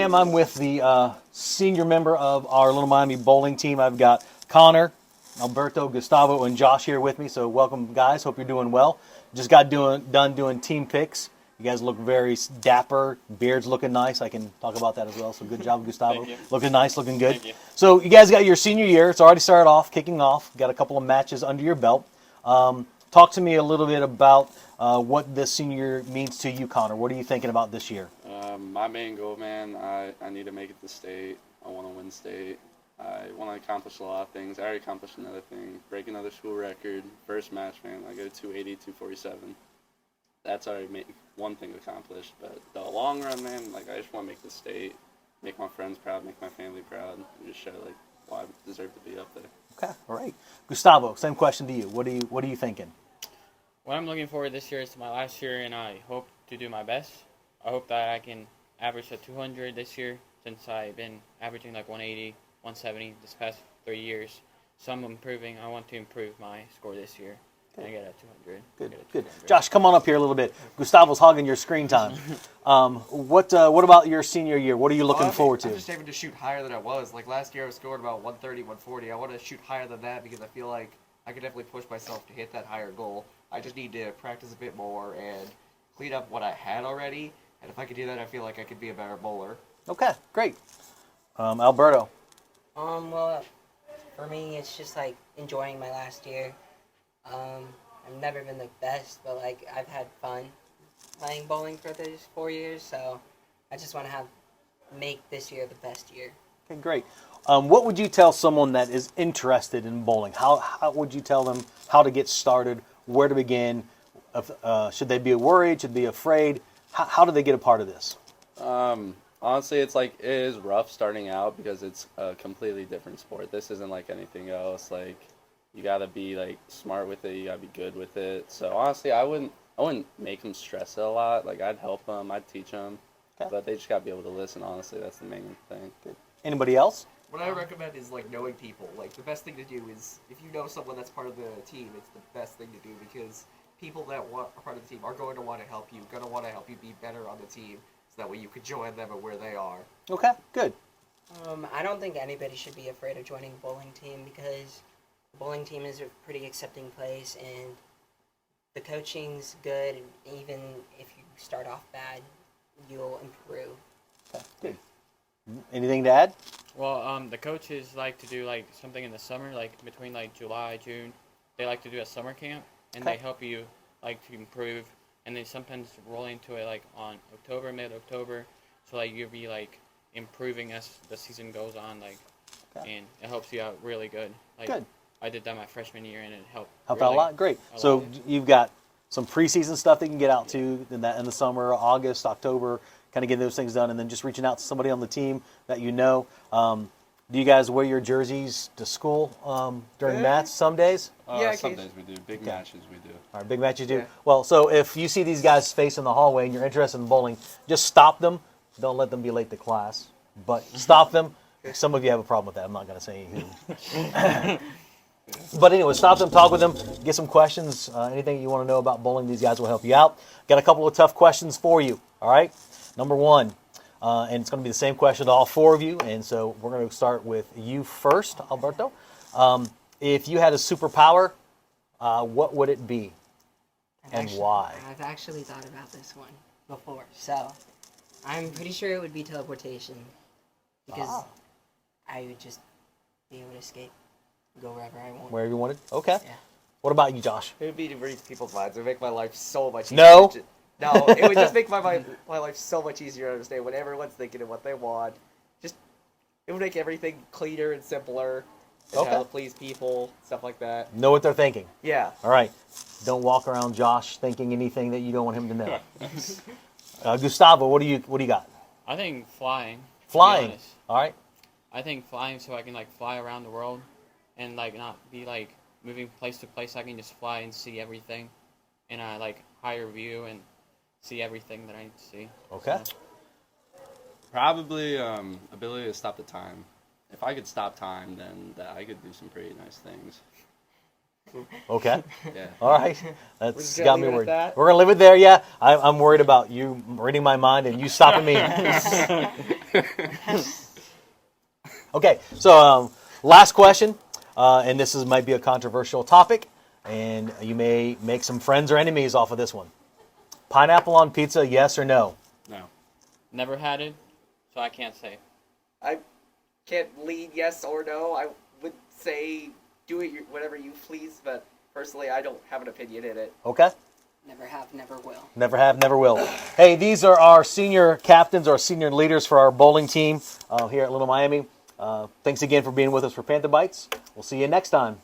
am. I'm with the senior member of our Little Miami bowling team. I've got Connor, Alberto, Gustavo, and Josh here with me. So welcome, guys. Hope you're doing well. Just got done doing team picks. You guys look very dapper. Beard's looking nice. I can talk about that as well. So good job, Gustavo. Looking nice, looking good. So you guys got your senior year. It's already started off, kicking off. Got a couple of matches under your belt. Talk to me a little bit about what this senior year means to you, Connor. What are you thinking about this year? My main goal, man, I need to make it to state. I want to win state. I want to accomplish a lot of things. I already accomplished another thing, break another school record. First match, man, I go 280, 247. That's already one thing accomplished. But the long run, man, like I just want to make the state, make my friends proud, make my family proud, and just show like why I deserve to be up there. Okay, all right. Gustavo, same question to you. What are you thinking? What I'm looking forward this year is my last year, and I hope to do my best. I hope that I can average a 200 this year, since I've been averaging like 180, 170 this past 3 years. So I'm improving. I want to improve my score this year. And I get a 200. Good. Josh, come on up here a little bit. Gustavo's hogging your screen time. What about your senior year? What are you looking forward to? I'm just aiming to shoot higher than I was. Like last year I was scoring about 130, 140. I want to shoot higher than that because I feel like I could definitely push myself to hit that higher goal. I just need to practice a bit more and clean up what I had already. And if I could do that, I feel like I could be a better bowler. Okay, great. Alberto. Well, for me, it's just like enjoying my last year. I've never been the best, but like I've had fun playing bowling for these 4 years, so I just want to make this year the best year. Okay, great. What would you tell someone that is interested in bowling? How would you tell them how to get started, where to begin? Should they be worried? Should they be afraid? How do they get a part of this? Honestly, it is rough starting out because it's a completely different sport. This isn't like anything else. Like you gotta be like smart with it. You gotta be good with it. So honestly, I wouldn't make them stress it a lot. Like I'd help them, I'd teach them, but they just gotta be able to listen. Honestly, that's the main thing. Good. Anybody else? What I recommend is like knowing people. Like the best thing to do is if you know someone that's part of the team, it's the best thing to do because people that are part of the team are going to want to help you, going to want to help you be better on the team, so that way you can join them at where they are. Okay, good. I don't think anybody should be afraid of joining a bowling team because the bowling team is a pretty accepting place and the coaching's good, and even if you start off bad, you'll improve. Okay, good. Anything to add? Well, the coaches like to do like something in the summer, like between like July, June. They like to do a summer camp, and they help you like to improve. And they sometimes roll into it like on October, mid-October, so like you'll be like improving as the season goes on, like, and it helps you out really good. Like, good. I did that my freshman year, and it helped. Helped out a lot. Great. So you've got some preseason stuff they can get out to in the summer, August, October, kind of getting those things done, and then just reaching out to somebody on the team that you know. Do you guys wear your jerseys to school during mats some days? Yeah, some days we do. Big matches we do. All right, big matches do. Yeah. Well, so if you see these guys face in the hallway and you're interested in bowling, just stop them. Don't let them be late to class, but stop them. Some of you have a problem with that. I'm not going to say who. But anyway, stop them, talk with them, get some questions. Anything you want to know about bowling, these guys will help you out. Got a couple of tough questions for you, all right? Number one, and it's going to be the same question to all four of you, and so we're going to start with you first, Alberto. If you had a superpower, what would it be and why? I've actually thought about this one before, so I'm pretty sure it would be teleportation because I would just be able to escape. Go wherever I want. Wherever you wanted? Okay. Yeah. What about you, Josh? It would be to read people's minds. It would make my life so much easier. No. No, it would just make my life so much easier to understand what everyone's thinking and what they want. Just, it would make everything cleaner and simpler. And how to please people, stuff like that. Know what they're thinking. Yeah. All right. Don't walk around Josh thinking anything that you don't want him to know. Gustavo, what do you got? I think flying. Flying. All right. I think flying so I can like fly around the world and like not be like moving place to place. I can just fly and see everything in a like higher view and see everything that I need to see. Okay. So. Probably ability to stop the time. If I could stop time, then I could do some pretty nice things. Okay. Yeah. All right. That's got me worried. We're going to leave it there, yeah. I'm worried about you reading my mind and you stopping me. Okay, so last question, and this might be a controversial topic, and you may make some friends or enemies off of this one. Pineapple on pizza, yes or no? No. Never had it, so I can't say. I can't lead yes or no. I would say do it whatever you please, but personally, I don't have an opinion in it. Okay. Never have, never will. Never have, never will. Hey, these are our senior captains, our senior leaders for our bowling team here at Little Miami. Thanks again for being with us for Panther Bites. We'll see you next time.